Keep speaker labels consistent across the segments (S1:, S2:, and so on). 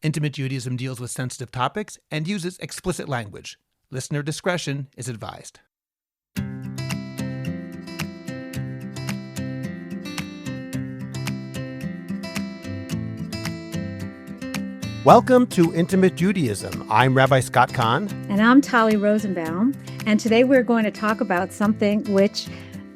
S1: Intimate Judaism deals with sensitive topics and uses explicit language. Listener discretion is advised. Welcome to Intimate Judaism. I'm Rabbi Scott Kahn.
S2: And I'm Talli Rosenbaum. And today we're going to talk about something which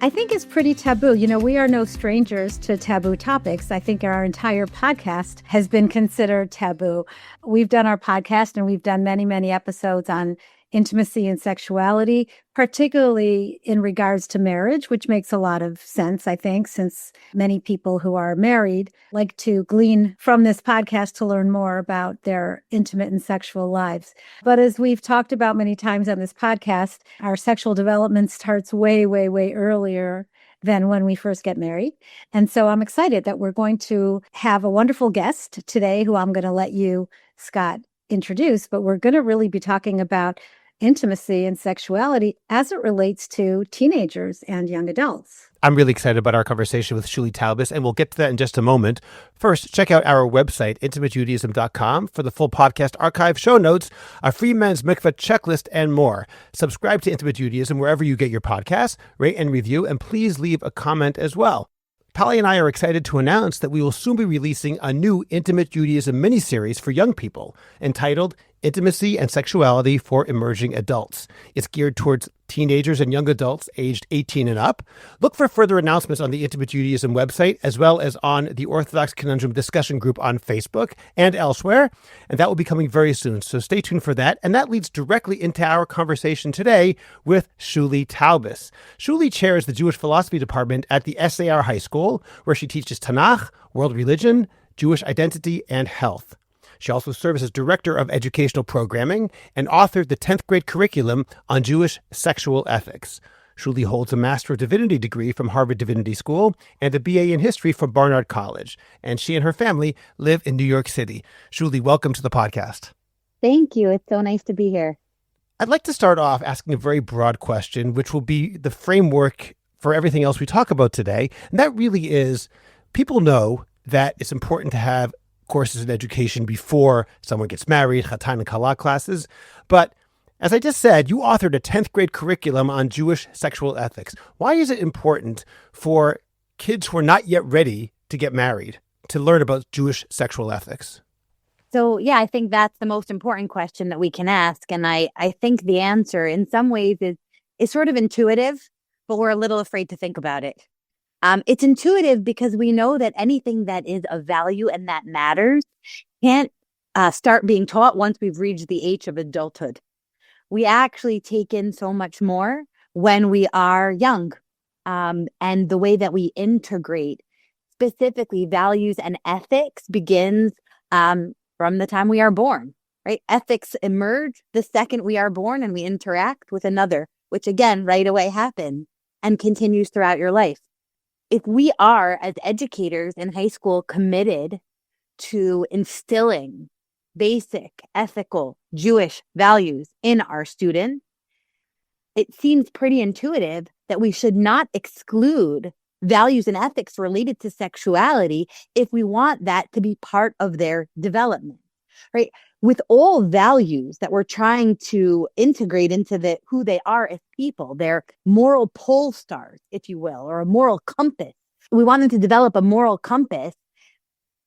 S2: I think is pretty taboo. You know, we are no strangers to taboo topics. I think our entire podcast has been considered taboo. We've done our podcast and we've done many, many episodes on intimacy and sexuality, particularly in regards to marriage, which makes a lot of sense, I think, since many people who are married like to glean from this podcast to learn more about their intimate and sexual lives. But as we've talked about many times on this podcast, our sexual development starts way, way, way earlier than when we first get married. And so I'm excited that we're going to have a wonderful guest today who I'm going to let you, Scott, introduce. But we're going to really be talking about intimacy and sexuality as it relates to teenagers and young adults.
S1: I'm really excited about our conversation with Shuli Taubes, and we'll get to that in just a moment. First, check out our website, intimatejudaism.com, for the full podcast archive, show notes, a free men's mikvah checklist, and more. Subscribe to Intimate Judaism wherever you get your podcasts, rate and review, and please leave a comment as well. Talli and I are excited to announce that we will soon be releasing a new Intimate Judaism miniseries for young people entitled Intimacy and Sexuality for Emerging Adults. It's geared towards teenagers and young adults aged 18 and up. Look for further announcements on the Intimate Judaism website, as well as on the Orthodox Conundrum discussion group on Facebook and elsewhere. And that will be coming very soon. So stay tuned for that. And that leads directly into our conversation today with Shuli Taubes. Shuli chairs the Jewish Philosophy Department at the SAR High School, where she teaches Tanakh, world religion, Jewish identity, and health. She also serves as Director of Educational Programming and authored the 10th grade curriculum on Jewish sexual ethics. Shuli holds a Master of Divinity degree from Harvard Divinity School and a BA in History from Barnard College. And she and her family live in New York City. Shuli, welcome to the podcast.
S3: Thank you. It's so nice to be here.
S1: I'd like to start off asking a very broad question, which will be the framework for everything else we talk about today. And that really is, people know that it's important to have courses in education before someone gets married, Chatan and Kala classes. But as I just said, you authored a 10th grade curriculum on Jewish sexual ethics. Why is it important for kids who are not yet ready to get married to learn about Jewish sexual ethics?
S3: So, yeah, I think that's the most important question that we can ask. And I think the answer in some ways is sort of intuitive, but we're a little afraid to think about it. It's intuitive because we know that anything that is of value and that matters can't start being taught once we've reached the age of adulthood. We actually take in so much more when we are young, and the way that we integrate specifically values and ethics begins from the time we are born, right? Ethics emerge the second we are born and we interact with another, which again, right away happens and continues throughout your life. If we are, as educators in high school, committed to instilling basic ethical Jewish values in our students, it seems pretty intuitive that we should not exclude values and ethics related to sexuality if we want that to be part of their development, right? With all values that we're trying to integrate into who they are as people, their moral pole stars, if you will, or a moral compass. We want them to develop a moral compass.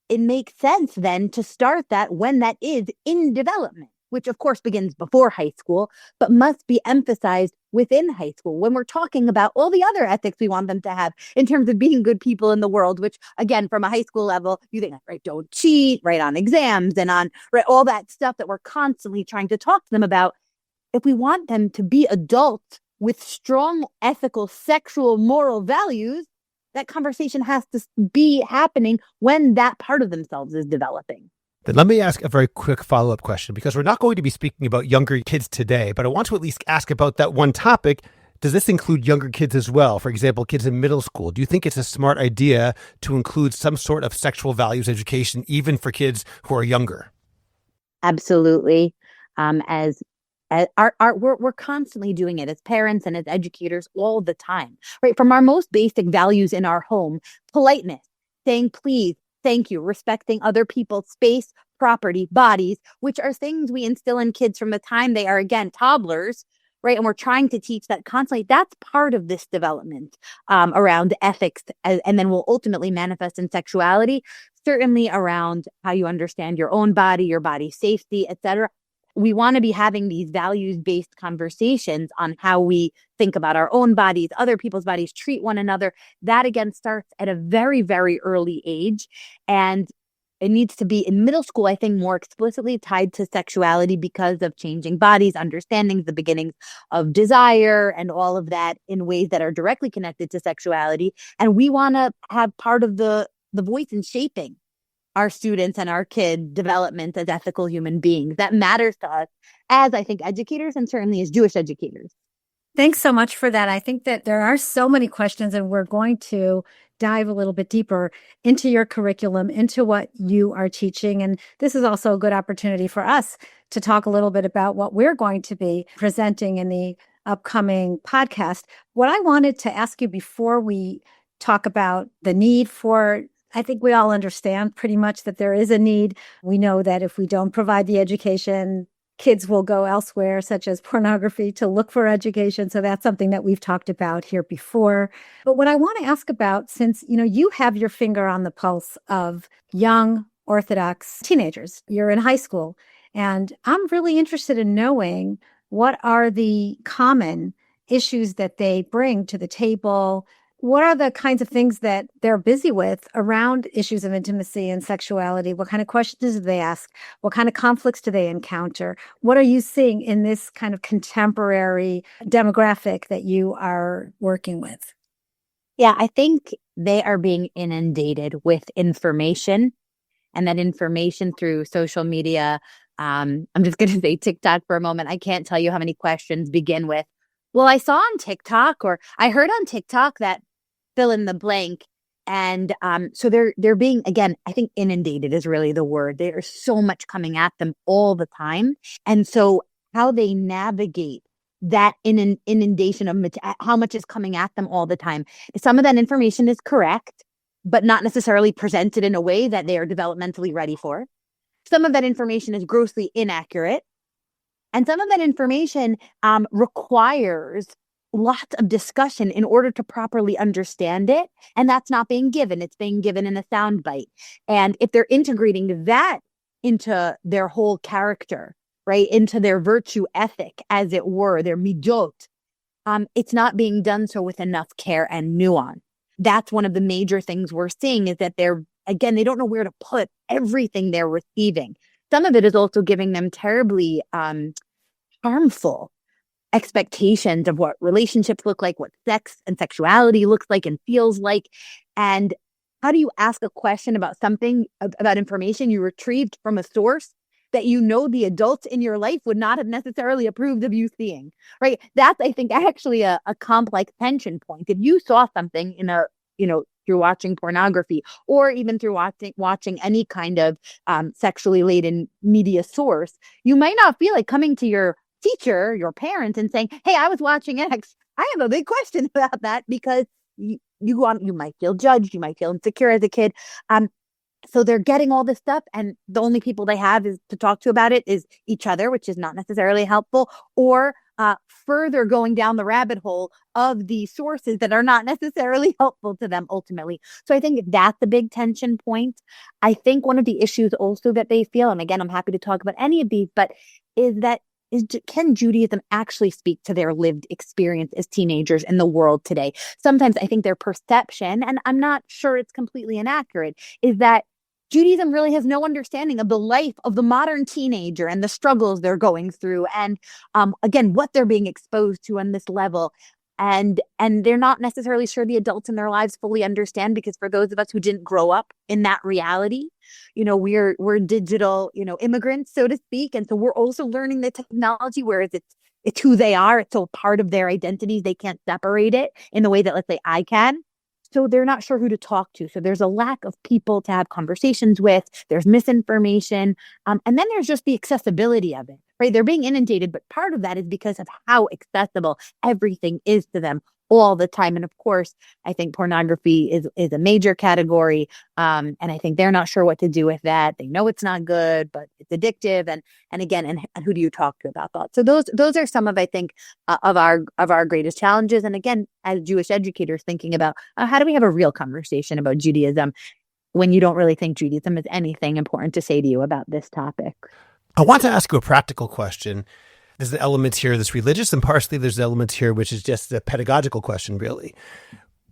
S3: It makes sense then to start that when that is in development, which of course begins before high school, but must be emphasized within high school when we're talking about all the other ethics we want them to have in terms of being good people in the world, which again, from a high school level, you think, right, don't cheat, right, on exams and on right, all that stuff that we're constantly trying to talk to them about. If we want them to be adults with strong ethical, sexual, moral values, that conversation has to be happening when that part of themselves is developing.
S1: Then let me ask a very quick follow-up question, because we're not going to be speaking about younger kids today, but I want to at least ask about that one topic. Does this include younger kids as well? For example, kids in middle school. Do you think it's a smart idea to include some sort of sexual values education, even for kids who are younger?
S3: Absolutely. We're constantly doing it as parents and as educators all the time, right? From our most basic values in our home, politeness, saying please, thank you, respecting other people's space, property, bodies, which are things we instill in kids from the time they are, again, toddlers, right? And we're trying to teach that constantly. That's part of this development around ethics, and then will ultimately manifest in sexuality, certainly around how you understand your own body, your body safety, etc. We want to be having these values-based conversations on how we think about our own bodies, other people's bodies, treat one another. That, again, starts at a very, very early age. And it needs to be in middle school, I think, more explicitly tied to sexuality because of changing bodies, understandings, the beginnings of desire, and all of that in ways that are directly connected to sexuality. And we want to have part of the voice in shaping our students and our kids' development as ethical human beings. That matters to us as, I think, educators, and certainly as Jewish educators.
S2: Thanks so much for that. I think that there are so many questions, and we're going to dive a little bit deeper into your curriculum, into what you are teaching. And this is also a good opportunity for us to talk a little bit about what we're going to be presenting in the upcoming podcast. What I wanted to ask you before we talk about the need for, I think we all understand pretty much that there is a need. We know that if we don't provide the education, kids will go elsewhere, such as pornography, to look for education. So that's something that we've talked about here before. But what I want to ask about, since you have your finger on the pulse of young Orthodox teenagers, you're in high school, and I'm really interested in knowing what are the common issues that they bring to the table. What are the kinds of things that they're busy with around issues of intimacy and sexuality? What kind of questions do they ask? What kind of conflicts do they encounter? What are you seeing in this kind of contemporary demographic that you are working with?
S3: Yeah, I think they are being inundated with information, and that information through social media. I'm just going to say TikTok for a moment. I can't tell you how many questions begin with, well, I saw on TikTok, or I heard on TikTok that fill in the blank. And so they're being, again, I think inundated is really the word. There's so much coming at them all the time. And so how they navigate that inundation of how much is coming at them all the time. Some of that information is correct, but not necessarily presented in a way that they are developmentally ready for. Some of that information is grossly inaccurate. And some of that information requires lots of discussion in order to properly understand it. And that's not being given. It's being given in a soundbite. And if they're integrating that into their whole character, right, into their virtue ethic, as it were, their midot, it's not being done so with enough care and nuance. That's one of the major things we're seeing, is that they don't know where to put everything they're receiving. Some of it is also giving them terribly harmful expectations of what relationships look like, what sex and sexuality looks like and feels like. And how do you ask a question about something, about information you retrieved from a source that the adults in your life would not have necessarily approved of you seeing, right? That's, I think, actually a complex tension point. If you saw something through watching pornography, or even through watching any kind of sexually laden media source, you might not feel like coming to your teacher, your parent, and saying, hey, I was watching X. I have a big question about that, because you might feel judged, you might feel insecure as a kid. So they're getting all this stuff, and the only people they have is to talk to about it is each other, which is not necessarily helpful, or further going down the rabbit hole of the sources that are not necessarily helpful to them ultimately. So I think that's a big tension point. I think one of the issues also that they feel, and again, I'm happy to talk about any of these, but can Judaism actually speak to their lived experience as teenagers in the world today? Sometimes I think their perception, and I'm not sure it's completely inaccurate, is that Judaism really has no understanding of the life of the modern teenager and the struggles they're going through, and again, what they're being exposed to on this level. And they're not necessarily sure the adults in their lives fully understand, because for those of us who didn't grow up in that reality, we're digital, immigrants, so to speak. And so we're also learning the technology, whereas it's who they are. It's so part of their identities. They can't separate it in the way that, let's say, I can. So they're not sure who to talk to. So there's a lack of people to have conversations with. There's misinformation. And then there's just the accessibility of it, right? They're being inundated, but part of that is because of how accessible everything is to them all the time. And of course, I think pornography is a major category. And I think they're not sure what to do with that. They know it's not good, but it's addictive. And again, and who do you talk to about that? So those are some of, I think, of our greatest challenges. And again, as Jewish educators, thinking about how do we have a real conversation about Judaism when you don't really think Judaism is anything important to say to you about this topic?
S1: I want to ask you a practical question. There's an element here that's religious, and partially there's an element here which is just a pedagogical question, really.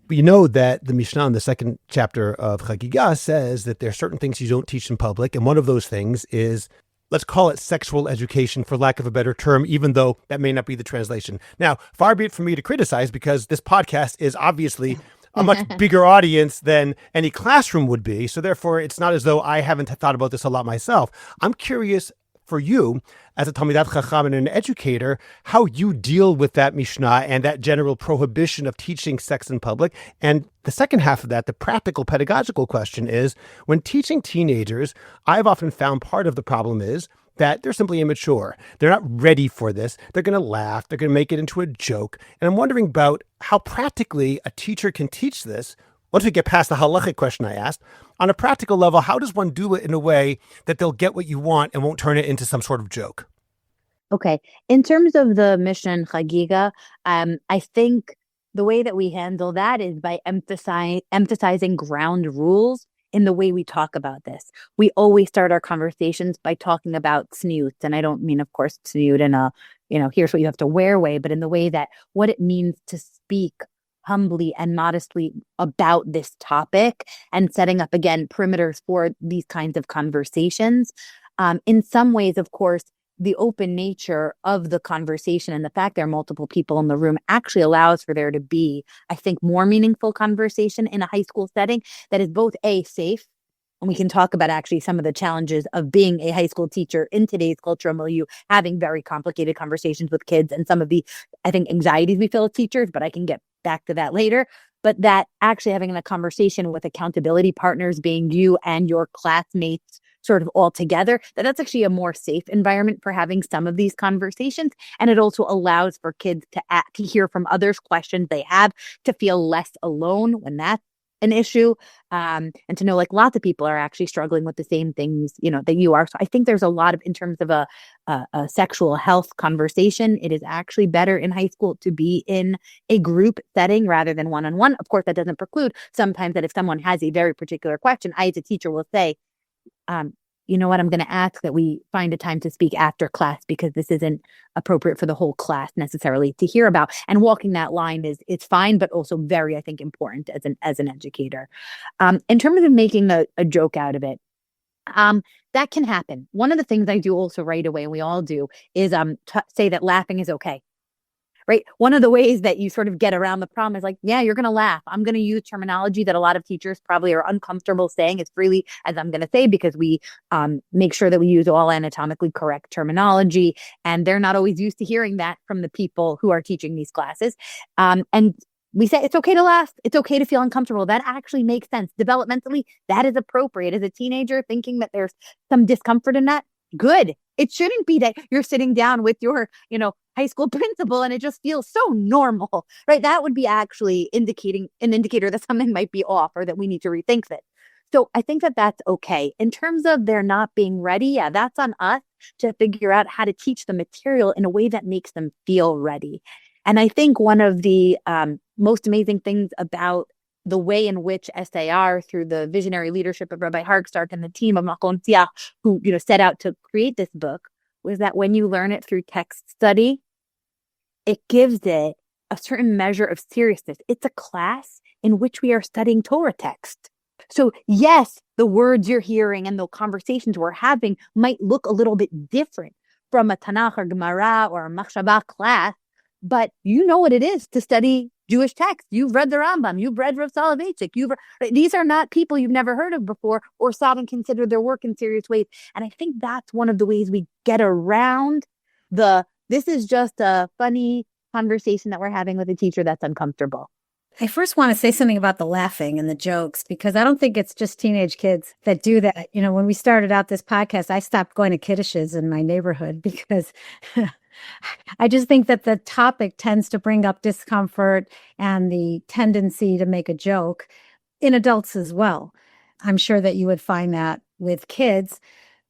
S1: You know that the Mishnah in the second chapter of Chagigah says that there are certain things you don't teach in public, and one of those things is, let's call it sexual education, for lack of a better term, even though that may not be the translation. Now, far be it from me to criticize, because this podcast is obviously a much bigger audience than any classroom would be. So therefore, it's not as though I haven't thought about this a lot myself. I'm curious for you, as a Talmidat Chacham and an educator, how you deal with that Mishnah and that general prohibition of teaching sex in public. And the second half of that, the practical pedagogical question is, when teaching teenagers, I've often found part of the problem is that they're simply immature. They're not ready for this. They're going to laugh. They're going to make it into a joke. And I'm wondering about how practically a teacher can teach this. Once we get past the halachic question I asked, on a practical level, how does one do it in a way that they'll get what you want and won't turn it into some sort of joke?
S3: Okay. In terms of the mission Chagiga, I think the way that we handle that is by emphasizing ground rules in the way we talk about this. We always start our conversations by talking about tzniut. And I don't mean, of course, tzniut in a, here's what you have to wear way, but in the way that what it means to speak humbly and modestly about this topic, and setting up, again, perimeters for these kinds of conversations. In some ways, of course, the open nature of the conversation and the fact there are multiple people in the room actually allows for there to be, I think, more meaningful conversation in a high school setting that is both safe. And we can talk about actually some of the challenges of being a high school teacher in today's cultural milieu, having very complicated conversations with kids and some of the, I think, anxieties we feel as teachers, but I can get back to that later. But that actually having a conversation with accountability partners being you and your classmates sort of all together, that's actually a more safe environment for having some of these conversations. And it also allows for kids to hear from others questions they have, to feel less alone when that's an issue, and to know like lots of people are actually struggling with the same things, that you are. So I think there's a lot of, in terms of a sexual health conversation, it is actually better in high school to be in a group setting rather than one-on-one. Of course, that doesn't preclude sometimes that if someone has a very particular question, I as a teacher will say, you know what, I'm going to ask that we find a time to speak after class, because this isn't appropriate for the whole class necessarily to hear about. And walking that line it's fine, but also very, I think, important as an educator. In terms of making a joke out of it, that can happen. One of the things I do also right away, and we all do, is say that laughing is okay. Right. One of the ways that you sort of get around the problem is like, yeah, you're going to laugh. I'm going to use terminology that a lot of teachers probably are uncomfortable saying as freely as I'm going to say, because we make sure that we use all anatomically correct terminology. And they're not always used to hearing that from the people who are teaching these classes. And we say it's okay to laugh. It's okay to feel uncomfortable. That actually makes sense. Developmentally, that is appropriate. As a teenager, thinking that there's some discomfort in that, good. It shouldn't be that you're sitting down with your, high school principal and it just feels so normal, right? That would be actually indicating an indicator that something might be off or that we need to rethink this. So I think that that's okay. In terms of they're not being ready, yeah, that's on us to figure out how to teach the material in a way that makes them feel ready. And I think one of the most amazing things about the way in which SAR, through the visionary leadership of Rabbi Hargstark and the team of Makon Siach, who set out to create this book, was that when you learn it through text study, it gives it a certain measure of seriousness. It's a class in which we are studying Torah text. So yes, the words you're hearing and the conversations we're having might look a little bit different from a Tanakh or Gemara or a Machshavah class, but you know what it is to study Jewish text. You've read the Rambam. You've read Rav Soloveitchik. These are not people you've never heard of before or saw and considered their work in serious ways. And I think that's one of the ways we get around this is just a funny conversation that we're having with a teacher that's uncomfortable.
S2: I first want to say something about the laughing and the jokes, because I don't think it's just teenage kids that do that. You know, when we started out this podcast, I stopped going to kiddishes in my neighborhood because I just think that the topic tends to bring up discomfort and the tendency to make a joke in adults as well. I'm sure that you would find that with kids.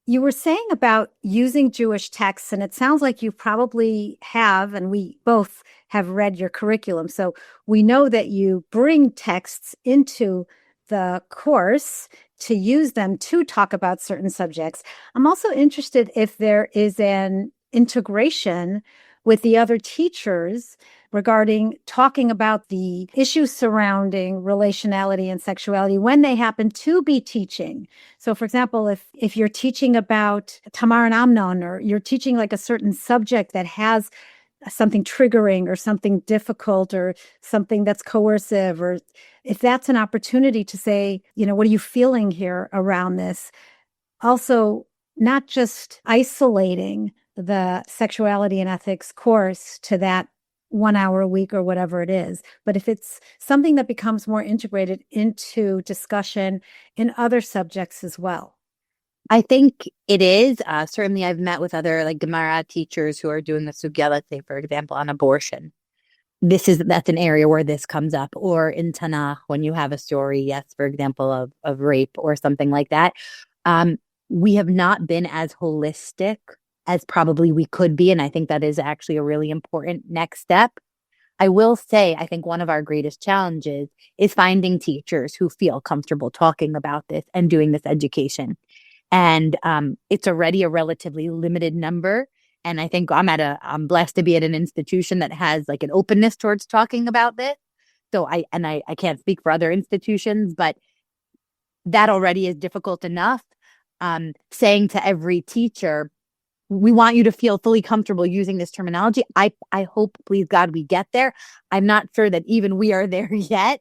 S2: You were saying about using Jewish texts, and it sounds like you probably have, and we both have read your curriculum. So we know that you bring texts into the course to use them to talk about certain subjects. I'm also interested if there is an integration with the other teachers regarding talking about the issues surrounding relationality and sexuality when they happen to be teaching. So, for example, if you're teaching about Tamar and Amnon, or you're teaching like a certain subject that has something triggering or something difficult or something that's coercive, or if that's an opportunity to say, you know, what are you feeling here around this? Also, not just isolating the sexuality and ethics course to that 1 hour a week or whatever it is, but if it's something that becomes more integrated into discussion in other subjects as well.
S3: I think it is. Certainly, I've met with other like Gemara teachers who are doing the sugya, let's say, for example, on abortion. That's an area where this comes up, or in Tanakh, when you have a story, yes, for example, of rape or something like that. We have not been as holistic as probably we could be. And I think that is actually a really important next step. I will say, I think one of our greatest challenges is finding teachers who feel comfortable talking about this and doing this education. And it's already a relatively limited number. And I think I'm blessed to be at an institution that has like an openness towards talking about this. So I can't speak for other institutions, but that already is difficult enough. Saying to every teacher, we want you to feel fully comfortable using this terminology. I hope, please God, we get there. I'm not sure that even we are there yet.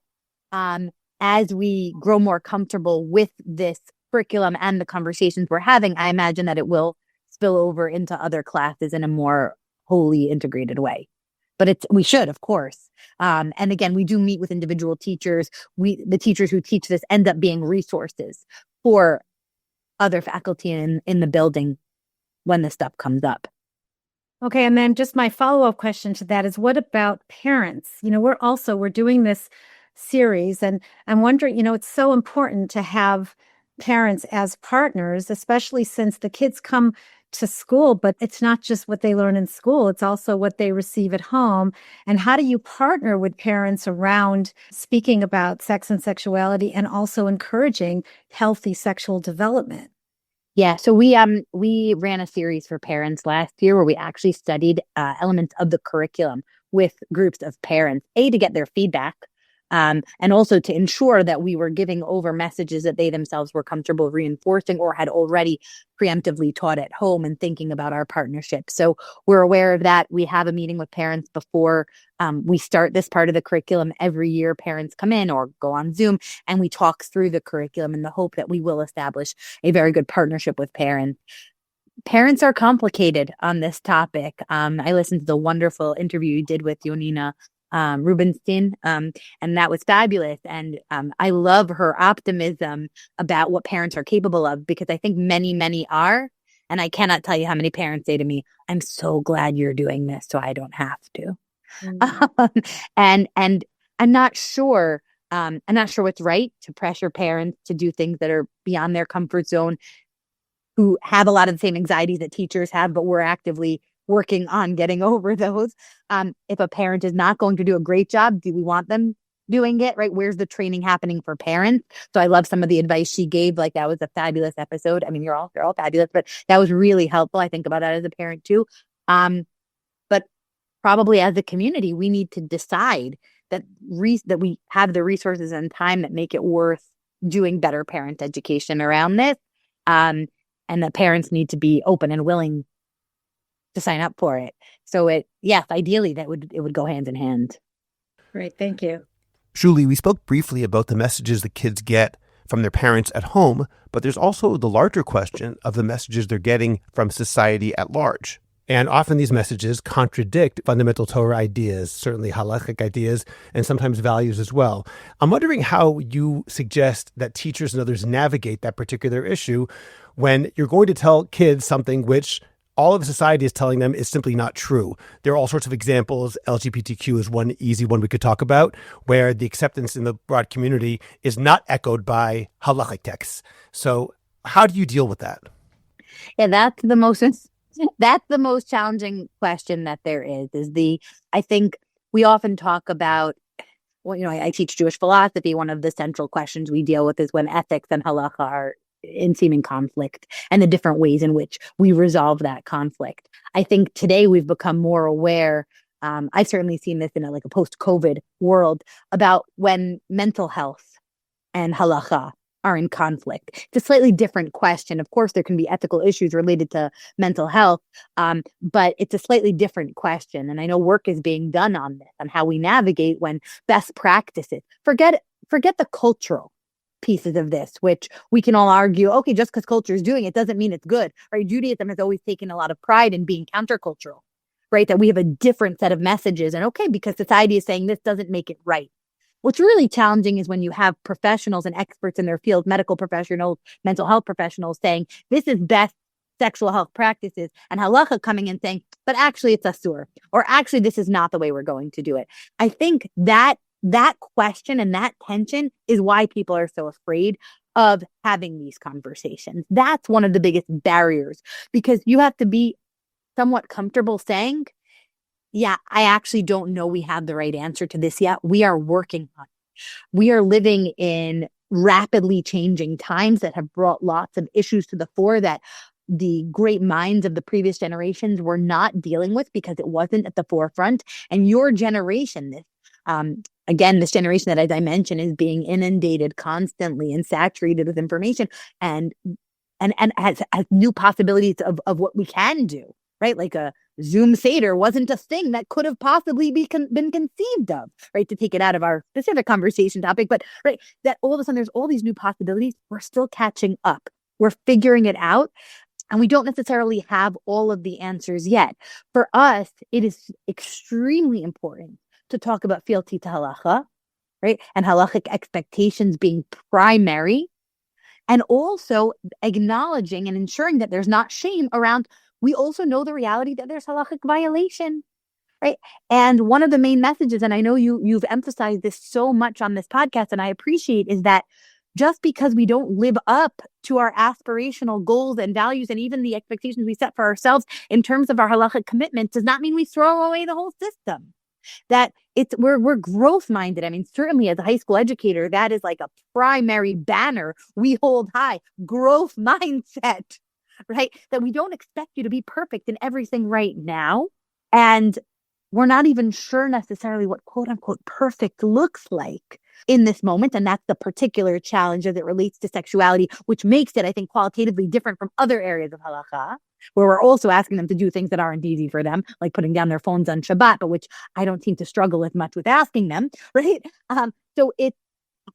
S3: As we grow more comfortable with this curriculum and the conversations we're having, I imagine that it will spill over into other classes in a more wholly integrated way. But we should, of course. And again, we do meet with individual teachers. The teachers who teach this end up being resources for other faculty in the building when this stuff comes up.
S2: Okay, and then just my follow-up question to that is, what about parents? You know, we're doing this series, and I'm wondering, you know, it's so important to have parents as partners, especially since the kids come to school, but it's not just what they learn in school, it's also what they receive at home. And how do you partner with parents around speaking about sex and sexuality and also encouraging healthy sexual development?
S3: Yeah, so we ran a series for parents last year where we actually studied elements of the curriculum with groups of parents, to get their feedback, and also to ensure that we were giving over messages that they themselves were comfortable reinforcing or had already preemptively taught at home and thinking about our partnership. So we're aware of that. We have a meeting with parents before we start this part of the curriculum. Every year, parents come in or go on Zoom and we talk through the curriculum in the hope that we will establish a very good partnership with parents. Parents are complicated on this topic. I listened to the wonderful interview you did with Yonina Rubinstein, and that was fabulous. And I love her optimism about what parents are capable of, because I think many, many are. And I cannot tell you how many parents say to me, I'm so glad you're doing this so I don't have to. And I'm not sure what's right to pressure parents to do things that are beyond their comfort zone, who have a lot of the same anxieties that teachers have, but we're actively working on getting over those. If a parent is not going to do a great job, do we want them doing it, right? Where's the training happening for parents? So I love some of the advice she gave. Like, that was a fabulous episode. I mean, you're all fabulous, but that was really helpful. I think about that as a parent too. But probably as a community, we need to decide that we have the resources and time that make it worth doing better parent education around this. And that parents need to be open and willing to sign up for it. So ideally it would go hand in hand.
S2: Great. Thank you.
S1: Shuli, we spoke briefly about the messages the kids get from their parents at home, but there's also the larger question of the messages they're getting from society at large. And often these messages contradict fundamental Torah ideas, certainly halachic ideas, and sometimes values as well. I'm wondering how you suggest that teachers and others navigate that particular issue when you're going to tell kids something which all of society is telling them is simply not true. There are all sorts of examples. LGBTQ is one easy one we could talk about, where the acceptance in the broad community is not echoed by halachic texts. So how do you deal with that?
S3: Yeah, that's the most challenging question that there is I think we often talk about, well, I teach Jewish philosophy. One of the central questions we deal with is when ethics and halacha are in seeming conflict and the different ways in which we resolve that conflict. I think today we've become more aware. I've certainly seen this in a post-COVID world about when mental health and halacha are in conflict. It's a slightly different question. Of course, there can be ethical issues related to mental health, but it's a slightly different question. And I know work is being done on this, on how we navigate when best practices. Forget the cultural pieces of this, which we can all argue, okay, just because culture is doing it doesn't mean it's good, right? Judaism has always taken a lot of pride in being countercultural, right? That we have a different set of messages. And okay, because society is saying this doesn't make it right. What's really challenging is when you have professionals and experts in their field, medical professionals, mental health professionals saying, this is best sexual health practices, and halacha coming in saying, but actually it's asur, or actually this is not the way we're going to do it. I think that question and that tension is why people are so afraid of having these conversations. That's one of the biggest barriers, because you have to be somewhat comfortable saying, yeah, I actually don't know we have the right answer to this yet. We are working on it. We are living in rapidly changing times that have brought lots of issues to the fore that the great minds of the previous generations were not dealing with because it wasn't at the forefront. And your generation, this generation that, as I mentioned, is being inundated constantly and saturated with information and has new possibilities of what we can do, right? Like a Zoom Seder wasn't a thing that could have possibly been conceived of, right? To take it out of our specific conversation topic, but right, that all of a sudden there's all these new possibilities. We're still catching up. We're figuring it out. And we don't necessarily have all of the answers yet. For us, it is extremely important to talk about fealty to halacha, right? And halachic expectations being primary, and also acknowledging and ensuring that there's not shame around. We also know the reality that there's halachic violation, right? And one of the main messages, and I know you've emphasized this so much on this podcast, and I appreciate, is that just because we don't live up to our aspirational goals and values and even the expectations we set for ourselves in terms of our halachic commitment does not mean we throw away the whole system. That we're growth minded. I mean, certainly as a high school educator, that is like a primary banner we hold high, growth mindset, right? That we don't expect you to be perfect in everything right now. And we're not even sure necessarily what quote unquote perfect looks like in this moment. And that's the particular challenge as it relates to sexuality, which makes it, I think, qualitatively different from other areas of halacha, where we're also asking them to do things that aren't easy for them, like putting down their phones on Shabbat, but which I don't seem to struggle as much with asking them, right? So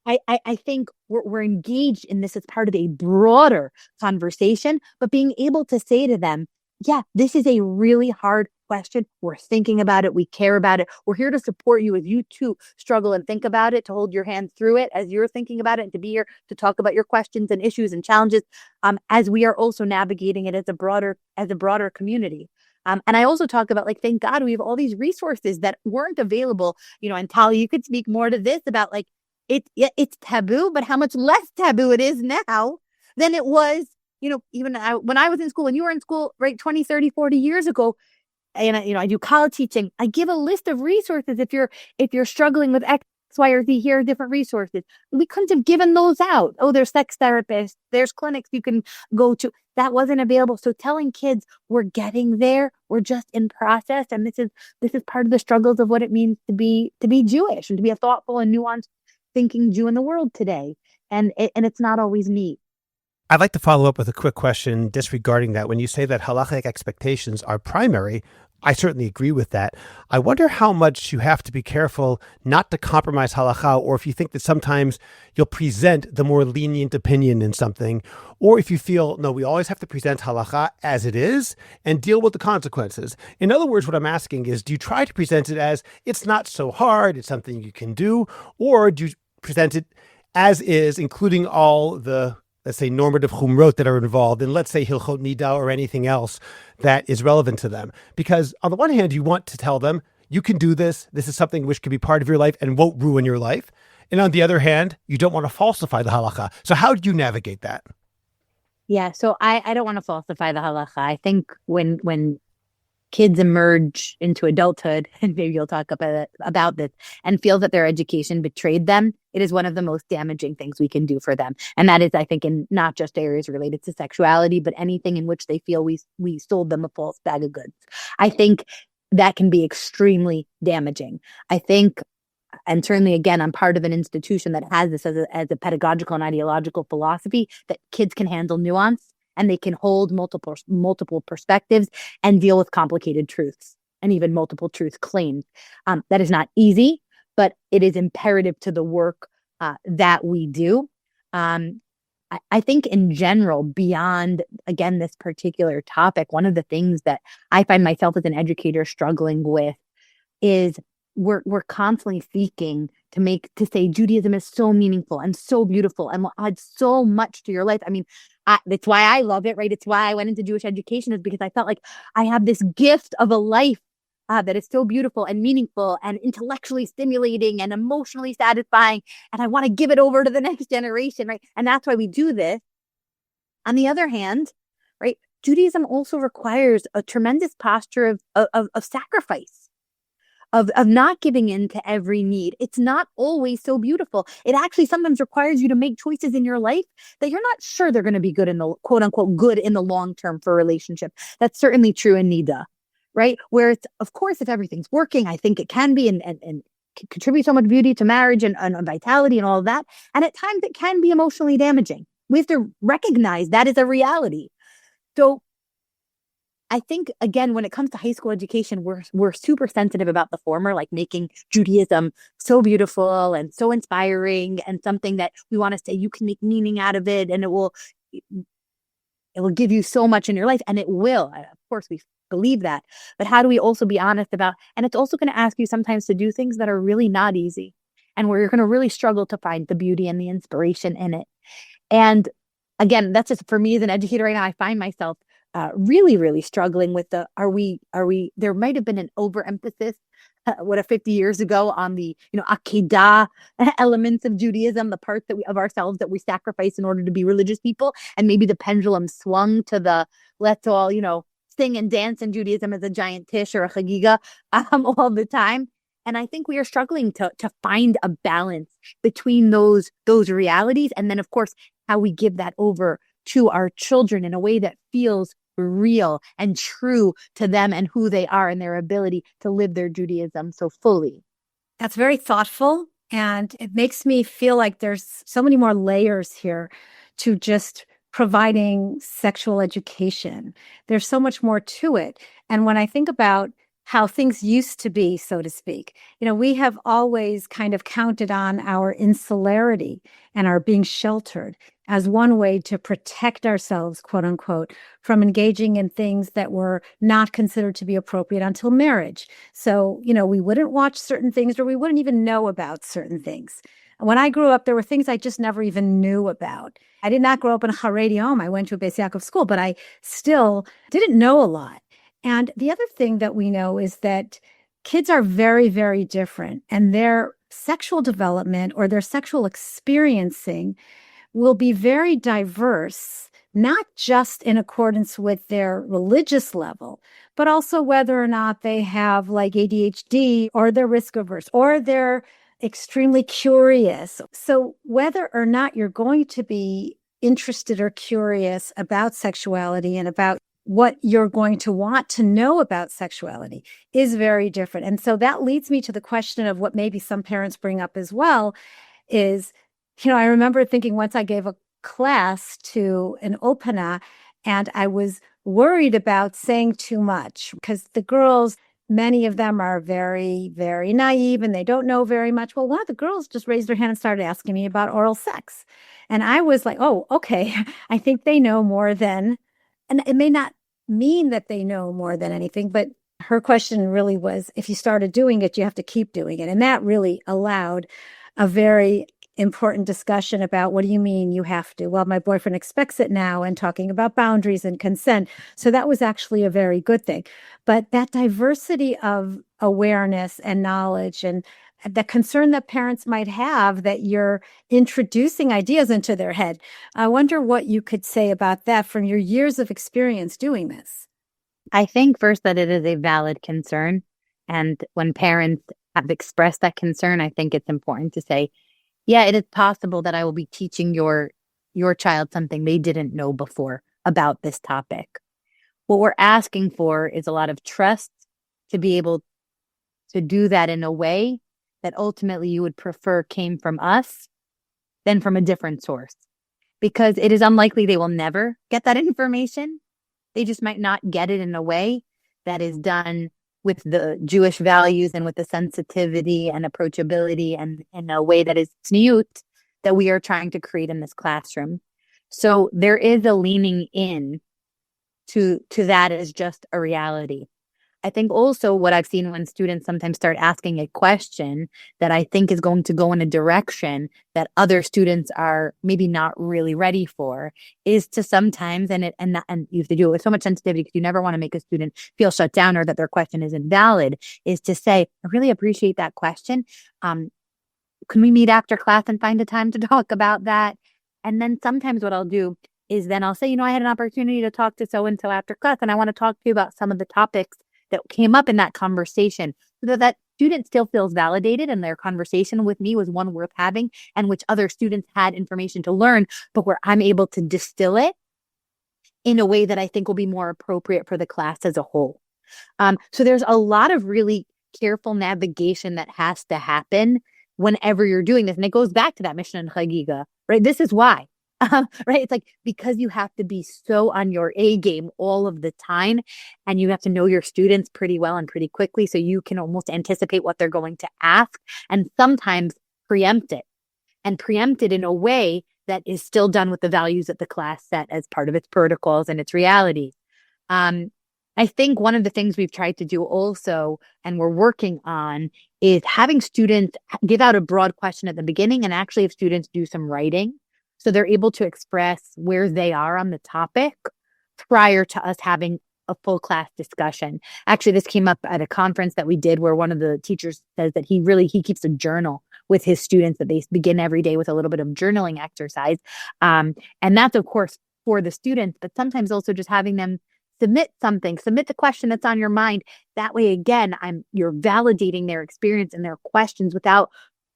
S3: I think we're engaged in this as part of a broader conversation, but being able to say to them, yeah, this is a really hard question. We're thinking about it. We care about it. We're here to support you as you too struggle and think about it, to hold your hand through it as you're thinking about it, and to be here to talk about your questions and issues and challenges, as we are also navigating it as a broader community. And I also talk about, like, thank God we have all these resources that weren't available, and Talli, you could speak more to this about, like, it's taboo, but how much less taboo it is now than it was, even when I was in school and you were in school, right, 20, 30, 40 years ago. And I do college teaching. I give a list of resources. If you're struggling with X, Y, or Z, here are different resources. We couldn't have given those out. Oh, there's sex therapists. There's clinics you can go to. That wasn't available. So telling kids we're getting there, we're just in process, and this is part of the struggles of what it means to be Jewish and to be a thoughtful and nuanced thinking Jew in the world today. And it's not always neat.
S1: I'd like to follow up with a quick question disregarding that. When you say that halachic expectations are primary, I certainly agree with that. I wonder how much you have to be careful not to compromise halakha, or if you think that sometimes you'll present the more lenient opinion in something, or if you feel, no, we always have to present halakha as it is and deal with the consequences. In other words, what I'm asking is, do you try to present it as it's not so hard, it's something you can do, or do you present it as is, including all the, let's say, normative chumrot that are involved in, let's say, hilchot nida or anything else that is relevant to them? Because on the one hand, you want to tell them, you can do this. This is something which can be part of your life and won't ruin your life. And on the other hand, you don't want to falsify the halacha. So how do you navigate that?
S3: Yeah, so I don't want to falsify the halacha. I think when kids emerge into adulthood, and maybe you'll talk about this, and feel that their education betrayed them, it is one of the most damaging things we can do for them. And that is, I think, in not just areas related to sexuality, but anything in which they feel we sold them a false bag of goods. I think that can be extremely damaging. I think, and certainly, again, I'm part of an institution that has this as a pedagogical and ideological philosophy, that kids can handle nuance and they can hold multiple perspectives and deal with complicated truths and even multiple truth claims. That is not easy, but it is imperative to the work that we do. I think in general, beyond, again, this particular topic, one of the things that I find myself as an educator struggling with is we're constantly seeking to say Judaism is so meaningful and so beautiful and will add so much to your life. I mean, that's why I love it, right? It's why I went into Jewish education, is because I felt like I have this gift of a life that is so beautiful and meaningful and intellectually stimulating and emotionally satisfying. And I want to give it over to the next generation, right? And that's why we do this. On the other hand, right, Judaism also requires a tremendous posture of sacrifice. Of not giving in to every need. It's not always so beautiful. It actually sometimes requires you to make choices in your life that you're not sure they're going to be good in the quote unquote good in the long term for a relationship. That's certainly true in Nida, right? Where it's, of course, if everything's working, I think it can be and contribute so much beauty to marriage and vitality and all of that. And at times it can be emotionally damaging. We have to recognize that is a reality. So I think, again, when it comes to high school education, we're super sensitive about the former, like making Judaism so beautiful and so inspiring and something that we want to say you can make meaning out of it and it will give you so much in your life, and it will. Of course, we believe that. But how do we also be honest about, and it's also going to ask you sometimes to do things that are really not easy and where you're going to really struggle to find the beauty and the inspiration in it. And again, that's just for me as an educator right now, I find myself really, really struggling with there might have been an overemphasis, 50 years ago on the, Akedah elements of Judaism, the parts of ourselves that we sacrifice in order to be religious people. And maybe the pendulum swung to the, let's all, sing and dance in Judaism as a giant tish or a chagiga all the time. And I think we are struggling to find a balance between those realities. And then, of course, how we give that over to our children in a way that feels real and true to them and who they are and their ability to live their Judaism so fully.
S2: That's very thoughtful. And it makes me feel like there's so many more layers here to just providing sexual education. There's so much more to it. And when I think about how things used to be, so to speak, we have always kind of counted on our insularity and our being sheltered as one way to protect ourselves, quote unquote, from engaging in things that were not considered to be appropriate until marriage. So, we wouldn't watch certain things or we wouldn't even know about certain things. When I grew up, there were things I just never even knew about. I did not grow up in a Haredi home. I went to a Beis Yaakov school, but I still didn't know a lot. And the other thing that we know is that kids are very, very different, and their sexual development or their sexual experiencing will be very diverse, not just in accordance with their religious level, but also whether or not they have like ADHD or they're risk averse or they're extremely curious. So whether or not you're going to be interested or curious about sexuality and about what you're going to want to know about sexuality is very different. And so that leads me to the question of what maybe some parents bring up as well is, I remember thinking once I gave a class to an Opana and I was worried about saying too much because the girls, many of them are very, very naive and they don't know very much. Well, one of the girls just raised her hand and started asking me about oral sex. And I was like, oh, okay. I think they know more than, and it may not mean that they know more than anything, but her question really was, if you started doing it, you have to keep doing it. And that really allowed a very important discussion about, what do you mean you have to? Well, my boyfriend expects it now, and talking about boundaries and consent. So that was actually a very good thing. But that diversity of awareness and knowledge, and the concern that parents might have that you're introducing ideas into their head. I wonder what you could say about that from your years of experience doing this.
S3: I think first that it is a valid concern. And when parents have expressed that concern, I think it's important to say, yeah, it is possible that I will be teaching your child something they didn't know before about this topic. What we're asking for is a lot of trust to be able to do that in a way that ultimately you would prefer came from us than from a different source. Because it is unlikely they will never get that information. They just might not get it in a way that is done with the Jewish values and with the sensitivity and approachability and in a way that is tzniut that we are trying to create in this classroom. So there is a leaning in to that as just a reality. I think also what I've seen when students sometimes start asking a question that I think is going to go in a direction that other students are maybe not really ready for is to sometimes, and you have to do it with so much sensitivity because you never want to make a student feel shut down or that their question is invalid, is to say, I really appreciate that question. Can we meet after class and find a time to talk about that? And then sometimes what I'll do is then I'll say, I had an opportunity to talk to so-and-so after class, and I want to talk to you about some of the topics that came up in that conversation so that student still feels validated and their conversation with me was one worth having and which other students had information to learn, but where I'm able to distill it in a way that I think will be more appropriate for the class as a whole. So there's a lot of really careful navigation that has to happen whenever you're doing this. And it goes back to that mission in Chagiga, right? This is why. Right? It's like, because you have to be so on your A game all of the time, and you have to know your students pretty well and pretty quickly, so you can almost anticipate what they're going to ask and sometimes preempt it in a way that is still done with the values that the class set as part of its protocols and its reality. I think one of the things we've tried to do also, and we're working on, is having students give out a broad question at the beginning and actually have students do some writing. So they're able to express where they are on the topic prior to us having a full class discussion. Actually, this came up at a conference that we did where one of the teachers says that he keeps a journal with his students, that they begin every day with a little bit of journaling exercise. And that's, of course, for the students, but sometimes also just having them submit the question that's on your mind. That way, again, you're validating their experience and their questions without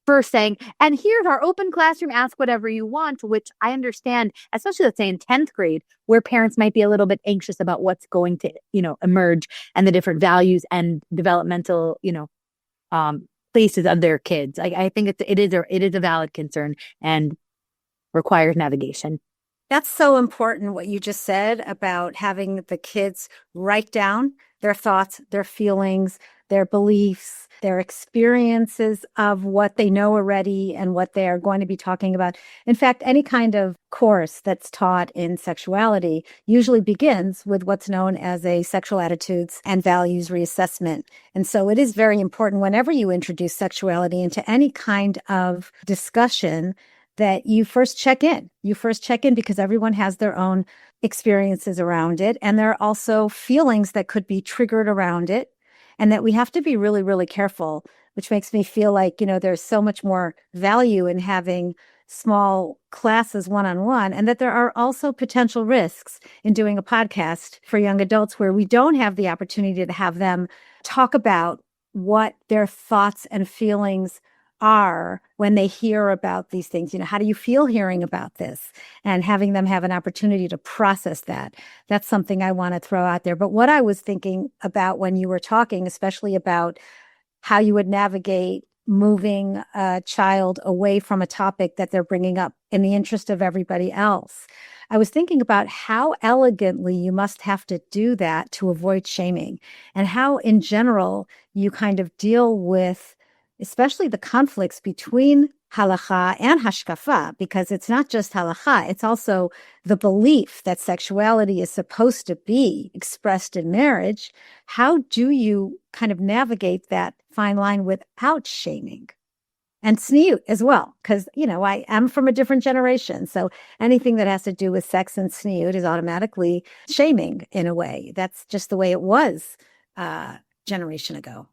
S3: first saying, and here's our open classroom, ask whatever you want, which I understand, especially let's say in 10th grade, where parents might be a little bit anxious about what's going to, emerge and the different values and developmental, places of their kids. I think it is a valid concern and requires navigation.
S2: That's so important what you just said about having the kids write down their thoughts, their feelings, their beliefs, their experiences of what they know already and what they are going to be talking about. In fact, any kind of course that's taught in sexuality usually begins with what's known as a sexual attitudes and values reassessment. And so it is very important whenever you introduce sexuality into any kind of discussion that you first check in. You first check in because everyone has their own experiences around it. And there are also feelings that could be triggered around it. And that we have to be really, really careful, which makes me feel like, there's so much more value in having small classes one-on-one, and that there are also potential risks in doing a podcast for young adults where we don't have the opportunity to have them talk about what their thoughts and feelings are when they hear about these things. How do you feel hearing about this? And having them have an opportunity to process that. That's something I want to throw out there. But what I was thinking about when you were talking, especially about how you would navigate moving a child away from a topic that they're bringing up in the interest of everybody else. I was thinking about how elegantly you must have to do that to avoid shaming, and how, in general, you kind of deal with, especially the conflicts between halacha and hashkafa, because it's not just halacha, it's also the belief that sexuality is supposed to be expressed in marriage. How do you kind of navigate that fine line without shaming? And tzniut as well, because, I am from a different generation. So anything that has to do with sex and tzniut is automatically shaming in a way. That's just the way it was generation ago.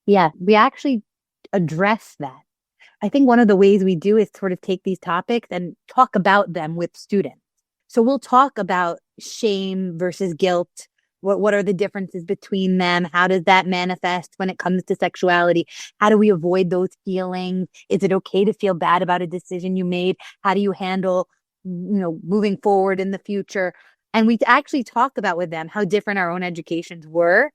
S3: Yeah, we actually address that. I think one of the ways we do is sort of take these topics and talk about them with students. So we'll talk about shame versus guilt. What are the differences between them? How does that manifest when it comes to sexuality? How do we avoid those feelings? Is it okay to feel bad about a decision you made? How do you handle, moving forward in the future? And we actually talk about with them how different our own educations were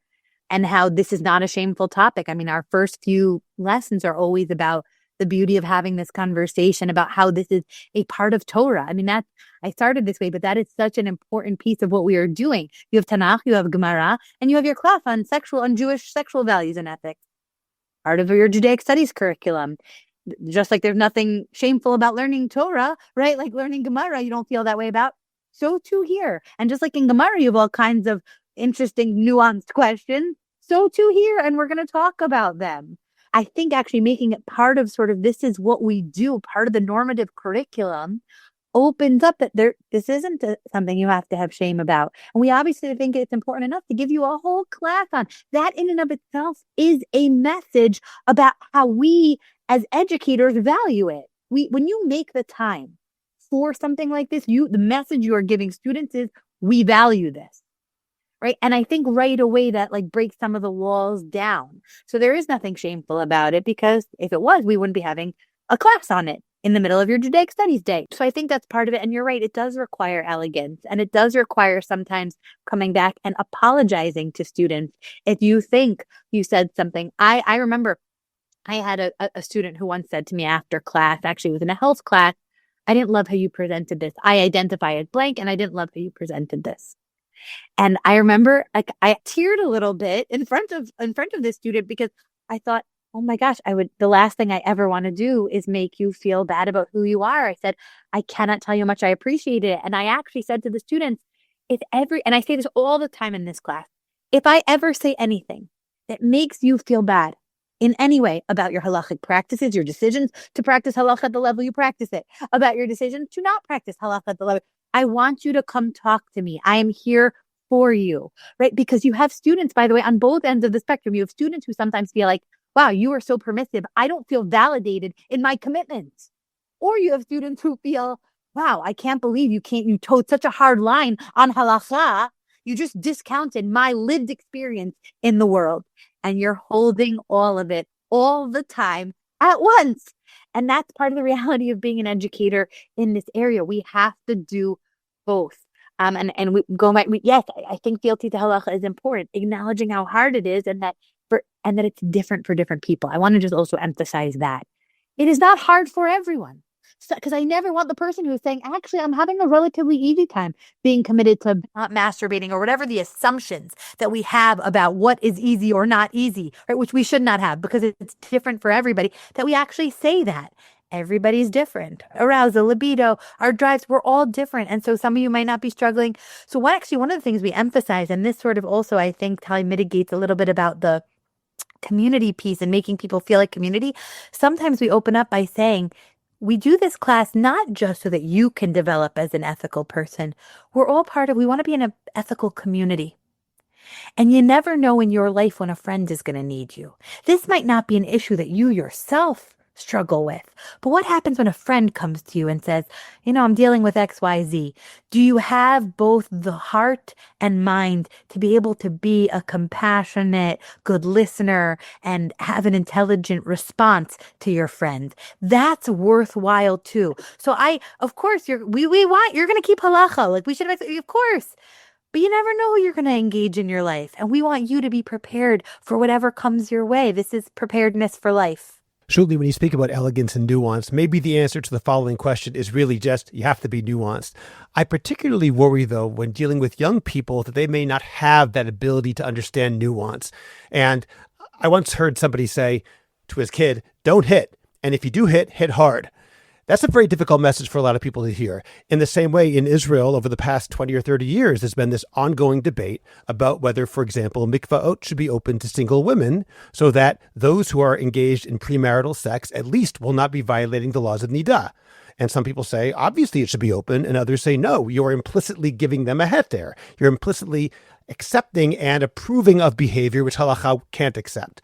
S3: and how this is not a shameful topic. I mean, our first few lessons are always about the beauty of having this conversation about how this is a part of Torah. I mean, I started this way, but that is such an important piece of what we are doing. You have Tanakh, you have Gemara, and you have your class on Jewish sexual values and ethics. Part of your Judaic studies curriculum. Just like there's nothing shameful about learning Torah, right? Like learning Gemara, you don't feel that way about. So too here. And just like in Gemara, you have all kinds of interesting, nuanced questions. So too here. And we're going to talk about them. I think actually making it part of sort of this is what we do, part of the normative curriculum, opens up that this isn't something you have to have shame about. And we obviously think it's important enough to give you a whole class on that. In and of itself is a message about how we as educators value it. When you make the time for something like this, the message you are giving students is we value this. Right. And I think right away that breaks some of the walls down. So there is nothing shameful about it, because if it was, we wouldn't be having a class on it in the middle of your Judaic Studies day. So I think that's part of it. And you're right. It does require elegance, and it does require sometimes coming back and apologizing to students. If you think you said something, I remember I had a student who once said to me after class, actually it was in a health class, I didn't love how you presented this. I identify as blank, and I didn't love how you presented this. And I remember I teared a little bit in front of this student, because I thought, oh my gosh, the last thing I ever want to do is make you feel bad about who you are. I said, I cannot tell you how much I appreciated it. And I actually said to the students, and I say this all the time in this class, if I ever say anything that makes you feel bad in any way about your halachic practices, your decisions to practice halakha at the level you practice it, about your decision to not practice halakha at the level, I want you to come talk to me. I am here for you, right? Because you have students, by the way, on both ends of the spectrum. You have students who sometimes feel like, wow, you are so permissive. I don't feel validated in my commitments. Or you have students who feel, wow, I can't believe you towed such a hard line on halakha. You just discounted my lived experience in the world. And you're holding all of it all the time at once. And that's part of the reality of being an educator in this area. We have to do both. And we go back. Yes, I think fealty to halacha is important. Acknowledging how hard it is, and that it's different for different people. I want to just also emphasize that it is not hard for everyone. Because I never want the person who's saying, actually, I'm having a relatively easy time being committed to not masturbating, or whatever the assumptions that we have about what is easy or not easy, right? Which we should not have, because it's different for everybody, that we actually say that. Everybody's different. Arousal, libido, our drives, we're all different. And so some of you might not be struggling. So one of the things we emphasize, and this sort of also, I think, Talli, mitigates a little bit about the community piece and making people feel like community. Sometimes we open up by saying, we do this class not just so that you can develop as an ethical person. We want to be in an ethical community. And you never know in your life when a friend is going to need you. This might not be an issue that you yourself struggle with. But what happens when a friend comes to you and says, I'm dealing with XYZ? Do you have both the heart and mind to be able to be a compassionate, good listener and have an intelligent response to your friend? That's worthwhile too. So of course, you're going to keep halacha. We should have, of course. But you never know who you're going to engage in your life. And we want you to be prepared for whatever comes your way. This is preparedness for life.
S1: Shuli, when you speak about elegance and nuance, maybe the answer to the following question is really just you have to be nuanced. I particularly worry, though, when dealing with young people that they may not have that ability to understand nuance. And I once heard somebody say to his kid, don't hit. And if you do hit, hit hard. That's a very difficult message for a lot of people to hear. In the same way, in Israel, over the past 20 or 30 years, there's been this ongoing debate about whether, for example, mikvaot should be open to single women so that those who are engaged in premarital sex at least will not be violating the laws of nidah. And some people say, obviously it should be open. And others say, no, you're implicitly giving them a heter. You're implicitly accepting and approving of behavior which halakha can't accept.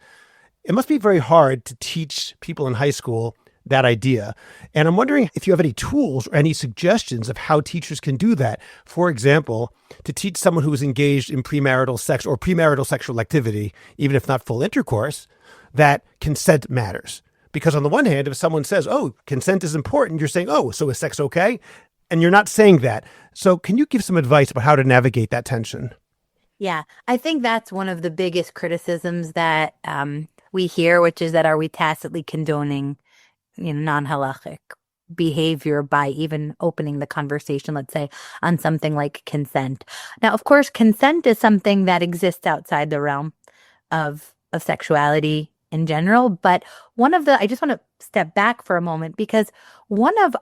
S1: It must be very hard to teach people in high school that idea. And I'm wondering if you have any tools or any suggestions of how teachers can do that. For example, to teach someone who is engaged in premarital sex or premarital sexual activity, even if not full intercourse, that consent matters. Because on the one hand, if someone says, oh, consent is important, you're saying, oh, so is sex okay? And you're not saying that. So can you give some advice about how to navigate that tension?
S3: Yeah, I think that's one of the biggest criticisms that we hear, which is that are we tacitly condoning non-halachic behavior by even opening the conversation, let's say, on something like consent. Now, of course, consent is something that exists outside the realm of sexuality in general. But I just want to step back for a moment because one of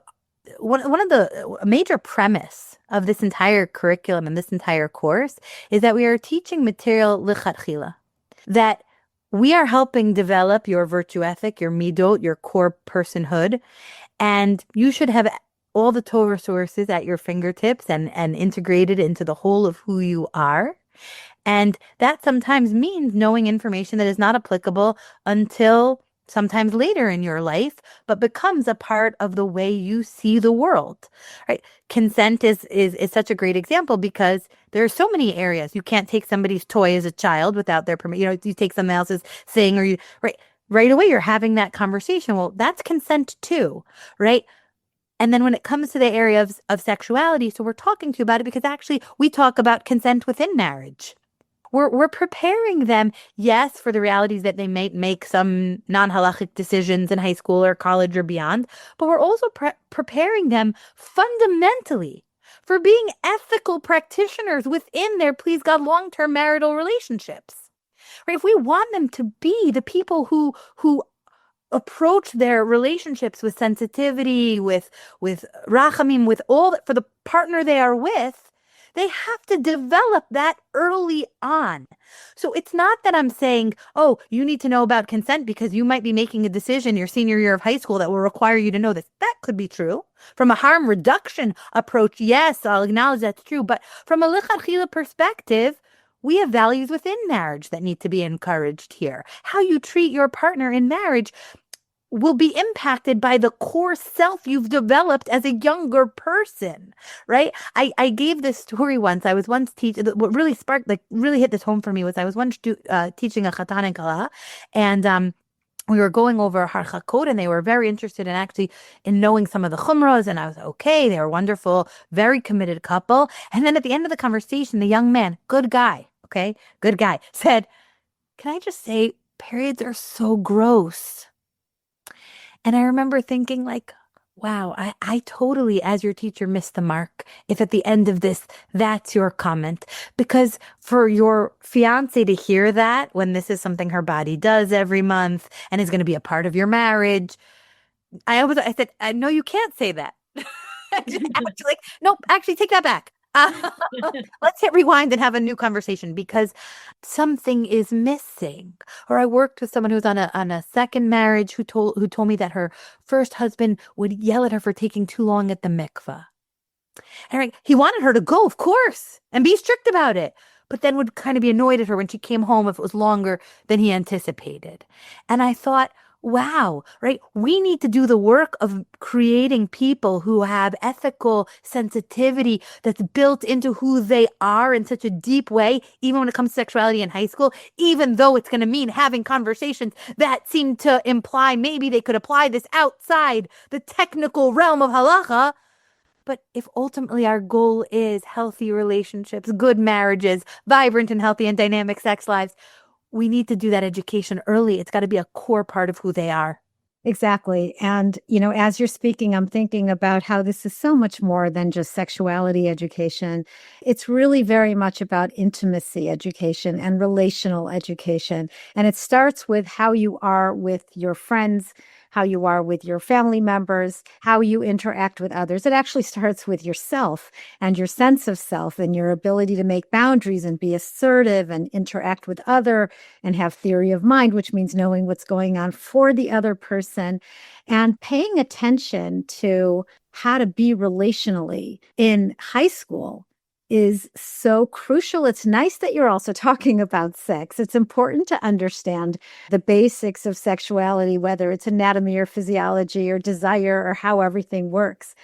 S3: the major premise of this entire curriculum and this entire course is that we are teaching material lichatchila, that we are helping develop your virtue ethic, your midot, your core personhood, and you should have all the Torah sources at your fingertips and integrated into the whole of who you are. And that sometimes means knowing information that is not applicable until sometimes later in your life, but becomes a part of the way you see the world, right? Consent is such a great example because there are so many areas. You can't take somebody's toy as a child without their permission. You take someone else's thing or right away you're having that conversation. Well, that's consent too, right? And then when it comes to the area of sexuality, so we're talking to you about it because actually we talk about consent within marriage. We're preparing them, yes, for the realities that they may make some non-halachic decisions in high school or college or beyond, but we're also preparing them fundamentally for being ethical practitioners within their, please God, long-term marital relationships. Right? If we want them to be the people who approach their relationships with sensitivity, with rachamim, with all that for the partner they are with, they have to develop that early on. So it's not that I'm saying, oh, you need to know about consent because you might be making a decision your senior year of high school that will require you to know this. That could be true. From a harm reduction approach, yes, I'll acknowledge that's true. But from a lichatchila perspective, we have values within marriage that need to be encouraged here. How you treat your partner in marriage will be impacted by the core self you've developed as a younger person, right? I gave this story once. I was once teaching, what really sparked, really hit this home for me was I was once teaching a chatan and kala, and we were going over harchakot, and they were very interested in knowing some of the chumras, and I was okay. They were wonderful, very committed couple. And then at the end of the conversation, the young man, good guy, said, can I just say, periods are so gross. And I remember thinking wow, I totally, as your teacher, missed the mark. If at the end of this, that's your comment. Because for your fiance to hear that when this is something her body does every month and is going to be a part of your marriage, I said, no, you can't say that. Nope, actually take that back. Let's hit rewind and have a new conversation because something is missing. Or I worked with someone who's on a second marriage who told me that her first husband would yell at her for taking too long at the mikveh. And he wanted her to go, of course, and be strict about it, but then would kind of be annoyed at her when she came home if it was longer than he anticipated. And I thought, wow, right? We need to do the work of creating people who have ethical sensitivity that's built into who they are in such a deep way, even when it comes to sexuality in high school, even though it's going to mean having conversations that seem to imply maybe they could apply this outside the technical realm of halacha. But if ultimately our goal is healthy relationships, good marriages, vibrant and healthy and dynamic sex lives, we need to do that education early. It's got to be a core part of who they are.
S2: Exactly. And, as you're speaking, I'm thinking about how this is so much more than just sexuality education. It's really very much about intimacy education and relational education. And it starts with how you are with your friends, how you are with your family members, how you interact with others. It actually starts with yourself and your sense of self and your ability to make boundaries and be assertive and interact with other and have theory of mind, which means knowing what's going on for the other person and paying attention to how to be relationally in high school is so crucial. It's nice that you're also talking about sex. It's important to understand the basics of sexuality, whether it's anatomy or physiology or desire or how everything works.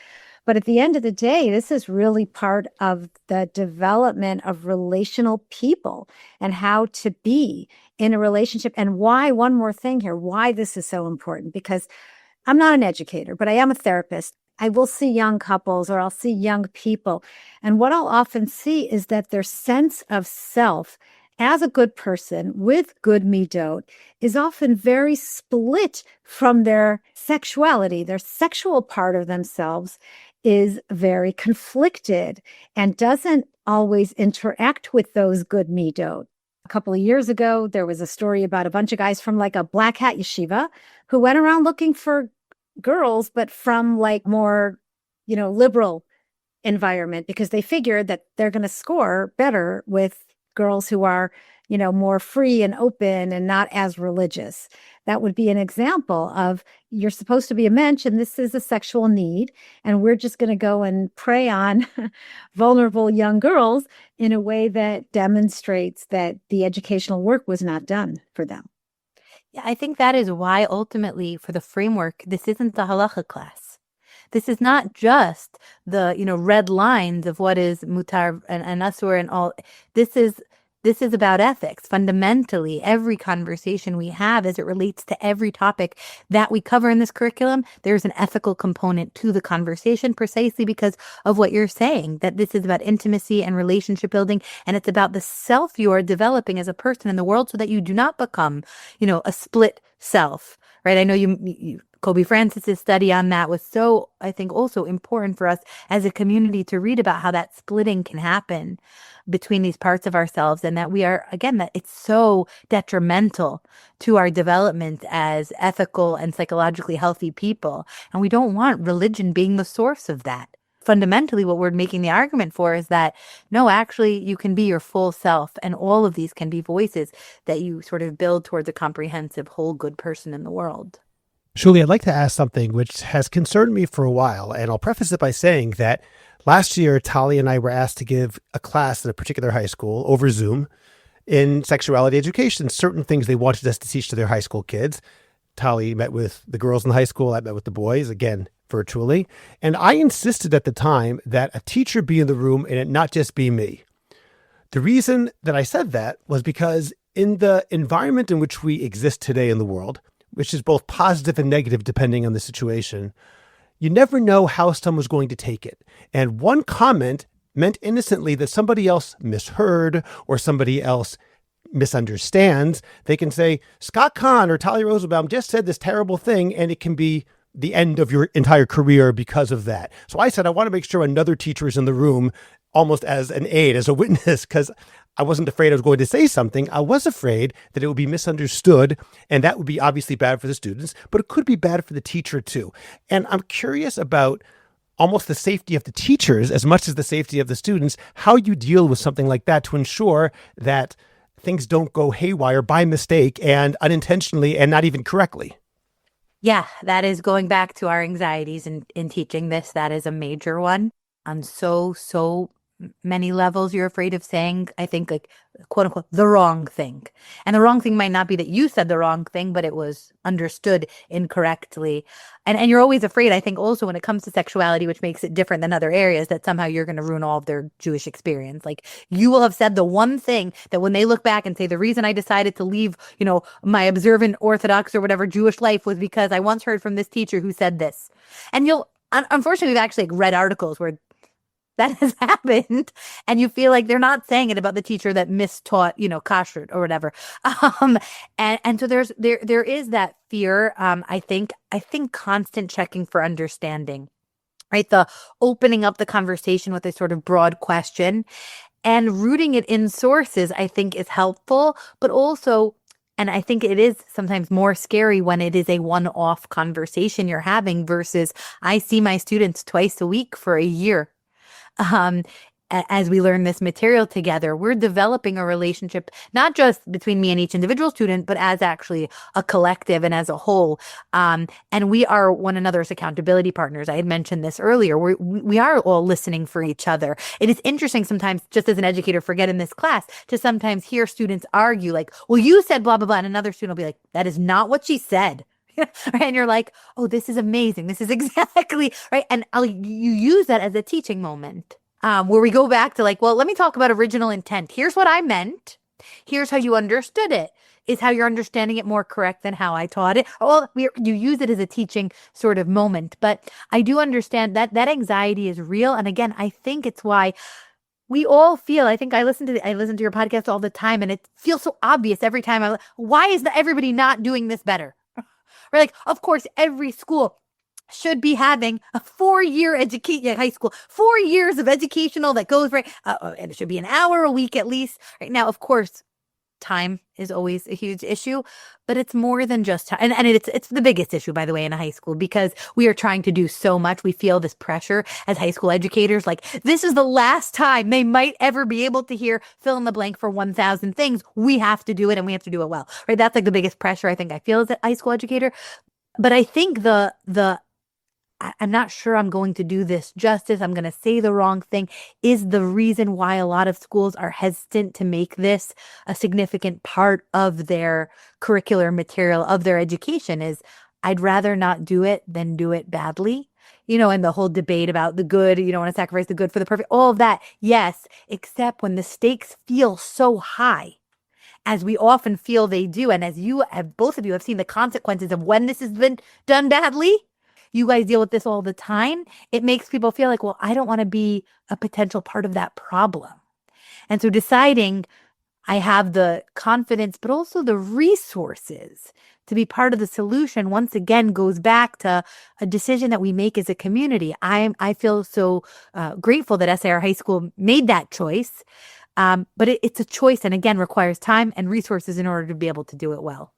S2: But at the end of the day, this is really part of the development of relational people and how to be in a relationship. And why, one more thing here, why this is so important, because I'm not an educator, but I am a therapist. I will see young couples or I'll see young people. And what I'll often see is that their sense of self as a good person with good midot is often very split from their sexuality. Their sexual part of themselves is very conflicted and doesn't always interact with those good midot. A couple of years ago, there was a story about a bunch of guys from like a black hat yeshiva who went around looking for girls, but from like more, liberal environment because they figured that they're going to score better with girls who are, more free and open and not as religious. That would be an example of you're supposed to be a mensch and this is a sexual need. And we're just going to go and prey on vulnerable young girls in a way that demonstrates that the educational work was not done for them.
S3: Yeah, I think that is why ultimately for the framework, this isn't the halacha class. This is not just the, red lines of what is mutar and asur and all. This is about ethics. Fundamentally, every conversation we have as it relates to every topic that we cover in this curriculum, there's an ethical component to the conversation precisely because of what you're saying, that this is about intimacy and relationship building. And it's about the self you are developing as a person in the world so that you do not become, a split self, right? I know you Kobe Francis's study on that was so, I think, also important for us as a community to read about how that splitting can happen between these parts of ourselves and that we are, again, that it's so detrimental to our development as ethical and psychologically healthy people. And we don't want religion being the source of that. Fundamentally, what we're making the argument for is that, no, actually, you can be your full self and all of these can be voices that you sort of build towards a comprehensive, whole, good person in the world.
S1: Shuli, I'd like to ask something which has concerned me for a while, and I'll preface it by saying that last year, Talli and I were asked to give a class at a particular high school over Zoom in sexuality education, certain things they wanted us to teach to their high school kids. Talli met with the girls in the high school. I met with the boys, again, virtually. And I insisted at the time that a teacher be in the room and it not just be me. The reason that I said that was because in the environment in which we exist today in the world, which is both positive and negative depending on the situation, you never know how someone's going to take it. And one comment meant innocently that somebody else misheard or somebody else misunderstands. They can say, Scott Kahn or Talli Rosenbaum just said this terrible thing, and it can be the end of your entire career because of that. So I said, I want to make sure another teacher is in the room almost as an aide, as a witness, because I wasn't afraid I was going to say something. I was afraid that it would be misunderstood, and that would be obviously bad for the students, but it could be bad for the teacher too. And I'm curious about almost the safety of the teachers as much as the safety of the students, how you deal with something like that to ensure that things don't go haywire by mistake and unintentionally and not even correctly.
S3: Yeah, that is going back to our anxieties in teaching this. That is a major one on so many levels. You're afraid of saying, I think, like, quote unquote, the wrong thing. And the wrong thing might not be that you said the wrong thing, but it was understood incorrectly. And you're always afraid, I think, also when it comes to sexuality, which makes it different than other areas, that somehow you're going to ruin all of their Jewish experience. Like, you will have said the one thing that when they look back and say, the reason I decided to leave, my observant Orthodox or whatever Jewish life was because I once heard from this teacher who said this. And unfortunately, we've actually read articles where that has happened, and you feel like they're not saying it about the teacher that mistaught, kashrut or whatever. And so there is that fear. I think constant checking for understanding, right? The opening up the conversation with a sort of broad question and rooting it in sources, I think is helpful, but also, and I think it is sometimes more scary when it is a one-off conversation you're having versus I see my students twice a week for a year. Um, as we learn this material together, we're developing a relationship, not just between me and each individual student, but as actually a collective and as a whole. And we are one another's accountability partners. I had mentioned this earlier. We are all listening for each other. It is interesting sometimes, just as an educator, forget in this class, to sometimes hear students argue like, well, you said blah, blah, blah. And another student will be like, that is not what she said. And you're like, oh, this is amazing. This is exactly right. And you use that as a teaching moment. Where we go back to like, well, let me talk about original intent. Here's what I meant. Here's how you understood it. Is how you're understanding it more correct than how I taught it? Well, you use it as a teaching sort of moment. But I do understand that anxiety is real. And again, I think it's why we all feel, I think I listen to your podcast all the time, and it feels so obvious every time. Why is everybody not doing this better? Right? Like, of course, every school should be having a 4-year high school, 4 years of educational that goes right. And it should be an hour a week at least. Right now, of course, time is always a huge issue, but it's more than just time. And it's the biggest issue, by the way, in a high school, because we are trying to do so much. We feel this pressure as high school educators, like this is the last time they might ever be able to hear fill in the blank for 1,000 things. We have to do it, and we have to do it well, right? That's like the biggest pressure I think I feel as a high school educator. But I think I'm not sure I'm going to do this justice, I'm going to say the wrong thing, is the reason why a lot of schools are hesitant to make this a significant part of their curricular material, of their education, is I'd rather not do it than do it badly. And the whole debate about the good, you don't want to sacrifice the good for the perfect, all of that. Yes, except when the stakes feel so high, as we often feel they do. And as both of you have seen the consequences of when this has been done badly. You guys deal with this all the time. It makes people feel like, well, I don't want to be a potential part of that problem. And so deciding I have the confidence, but also the resources to be part of the solution, once again, goes back to a decision that we make as a community. I feel so grateful that SAR High School made that choice. But it's a choice, and again, requires time and resources in order to be able to do it well.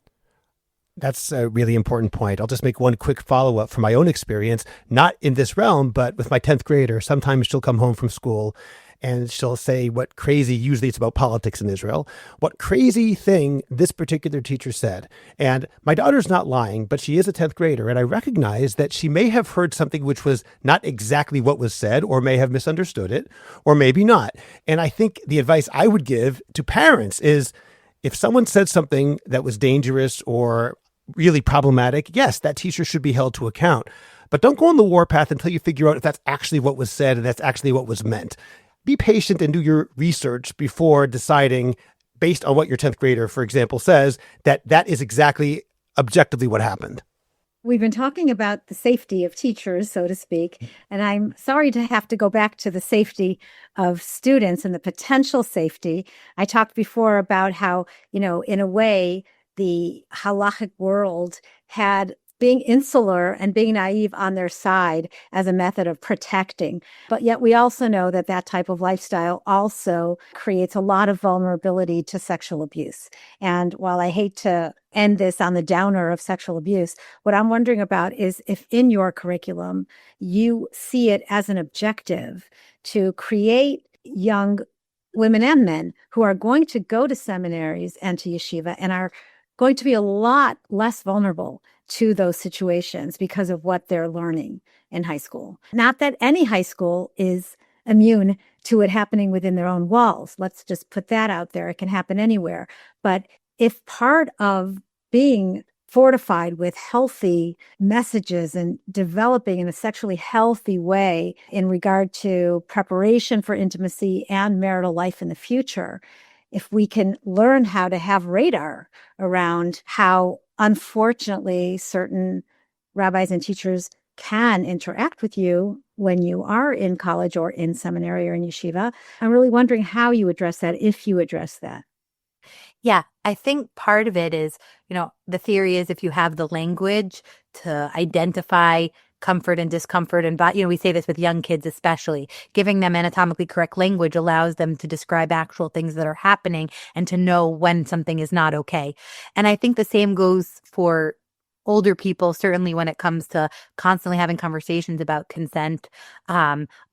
S1: That's a really important point. I'll just make one quick follow-up from my own experience, not in this realm, but with my 10th grader. Sometimes she'll come home from school and she'll say usually it's about politics in Israel, what crazy thing this particular teacher said. And my daughter's not lying, but she is a 10th grader. And I recognize that she may have heard something which was not exactly what was said, or may have misunderstood it, or maybe not. And I think the advice I would give to parents is, if someone said something that was dangerous or really problematic, yes, that teacher should be held to account. But don't go on the warpath until you figure out if that's actually what was said and that's actually what was meant. Be patient and do your research before deciding, based on what your 10th grader, for example, says, that is exactly objectively what happened.
S2: We've been talking about the safety of teachers, so to speak, and I'm sorry to have to go back to the safety of students and the potential safety. I talked before about how, in a way, the halachic world had being insular and being naive on their side as a method of protecting. But yet we also know that type of lifestyle also creates a lot of vulnerability to sexual abuse. And while I hate to end this on the downer of sexual abuse, what I'm wondering about is if in your curriculum, you see it as an objective to create young women and men who are going to go to seminaries and to yeshiva and are going to be a lot less vulnerable to those situations because of what they're learning in high school. Not that any high school is immune to it happening within their own walls. Let's just put that out there. It can happen anywhere. But if part of being fortified with healthy messages and developing in a sexually healthy way in regard to preparation for intimacy and marital life in the future, if we can learn how to have radar around how, unfortunately, certain rabbis and teachers can interact with you when you are in college or in seminary or in yeshiva. I'm really wondering how you address that, if you address that.
S3: Yeah, I think part of it is, the theory is if you have the language to identify comfort and discomfort, and we say this with young kids especially, giving them anatomically correct language allows them to describe actual things that are happening and to know when something is not okay. And I think the same goes for older people, certainly when it comes to constantly having conversations about consent,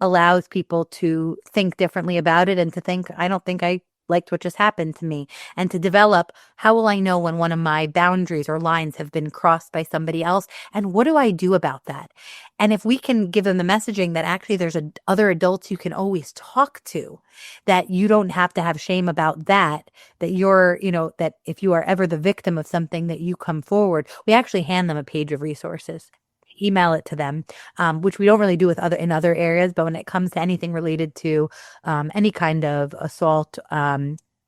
S3: allows people to think differently about it and to think, I don't think I liked what just happened to me, and to develop, how will I know when one of my boundaries or lines have been crossed by somebody else? And what do I do about that? And if we can give them the messaging that actually there's other adults you can always talk to, that you don't have to have shame about that, that that if you are ever the victim of something, that you come forward, we actually hand them a page of resources. Email it to them, which we don't really do in other areas. But when it comes to anything related to any kind of assault,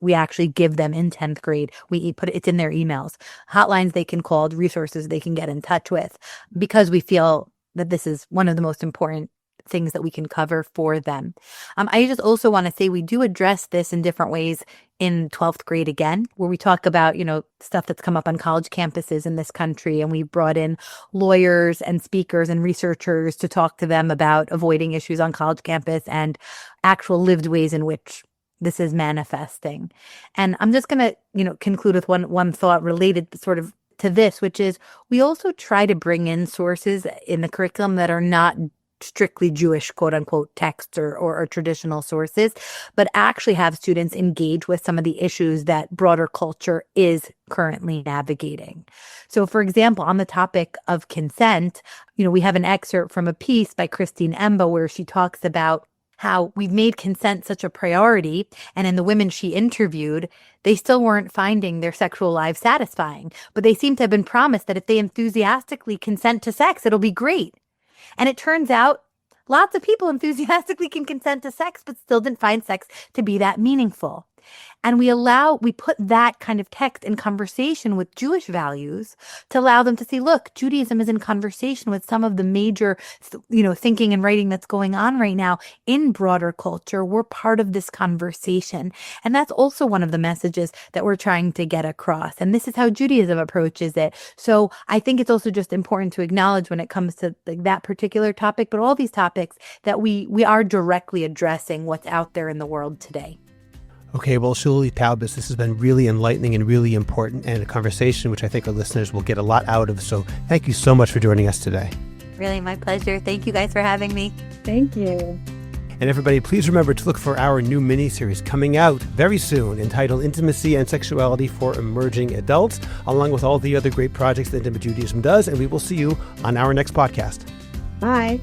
S3: we actually give them in 10th grade. It's in their emails, hotlines they can call, resources they can get in touch with, because we feel that this is one of the most important things that we can cover for them. I just also want to say we do address this in different ways in 12th grade again, where we talk about, stuff that's come up on college campuses in this country. And we brought in lawyers and speakers and researchers to talk to them about avoiding issues on college campus and actual lived ways in which this is manifesting. And I'm just going to, conclude with one thought related sort of to this, which is we also try to bring in sources in the curriculum that are not strictly Jewish, quote unquote, texts or traditional sources, but actually have students engage with some of the issues that broader culture is currently navigating. So, for example, on the topic of consent, we have an excerpt from a piece by Christine Emba where she talks about how we've made consent such a priority. And in the women she interviewed, they still weren't finding their sexual lives satisfying, but they seem to have been promised that if they enthusiastically consent to sex, it'll be great. And it turns out lots of people enthusiastically can consent to sex, but still didn't find sex to be that meaningful. And we put that kind of text in conversation with Jewish values to allow them to see, look, Judaism is in conversation with some of the major, thinking and writing that's going on right now in broader culture. We're part of this conversation. And that's also one of the messages that we're trying to get across. And this is how Judaism approaches it. So I think it's also just important to acknowledge when it comes to that particular topic, but all these topics, that we are directly addressing what's out there in the world today.
S1: Okay, well, Shuli Taubes, this has been really enlightening and really important, and a conversation which I think our listeners will get a lot out of. So thank you so much for joining us today.
S3: Really, my pleasure. Thank you guys for having me.
S2: Thank you.
S1: And everybody, please remember to look for our new mini-series coming out very soon, entitled Intimacy and Sexuality for Emerging Adults, along with all the other great projects that Intimate Judaism does. And we will see you on our next podcast.
S2: Bye.